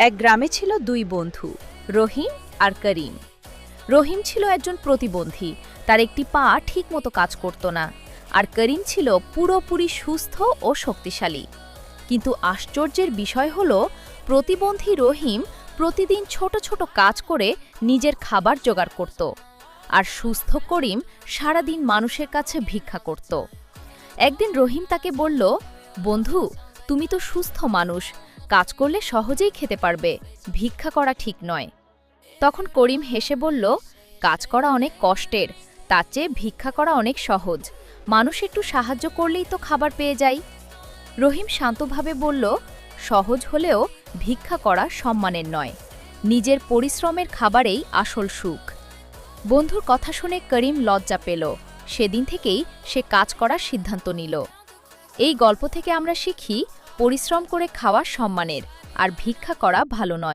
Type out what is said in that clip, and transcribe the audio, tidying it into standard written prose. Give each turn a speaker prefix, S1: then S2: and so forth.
S1: এক গ্রামে ছিল দুই বন্ধু, রহিম আর করিম। রহিম ছিল একজন প্রতিবন্ধী, তার একটি পা ঠিকমতো কাজ করত না। আর করিম ছিল পুরোপুরি সুস্থ ও শক্তিশালী। কিন্তু আশ্চর্যের বিষয় হল, প্রতিবন্ধী রহিম প্রতিদিন ছোট ছোট কাজ করে নিজের খাবার জোগাড় করত, আর সুস্থ করিম সারাদিন মানুষের কাছে ভিক্ষা করত। একদিন রহিম তাকে বলল, বন্ধু, তুমি তো সুস্থ মানুষ, কাজ করলে সহজেই খেতে পারবে, ভিক্ষা করা ঠিক নয়। তখন করিম হেসে বলল, কাজ করা অনেক কষ্টের, তার চেয়ে ভিক্ষা করা অনেক সহজ। মানুষ একটু সাহায্য করলেই তো খাবার পেয়ে যায়। রহিম শান্তভাবে বলল, সহজ হলেও ভিক্ষা করা সম্মানের নয়, নিজের পরিশ্রমের খাবারেই আসল সুখ। বন্ধুর কথা শুনে করিম লজ্জা পেল। সেদিন থেকেই সে কাজ করার সিদ্ধান্ত নিল। এই গল্প থেকে আমরা শিখি, পরিশ্রম করে খাওয়া সম্মানের, আর ভিক্ষা করা ভালো নয়।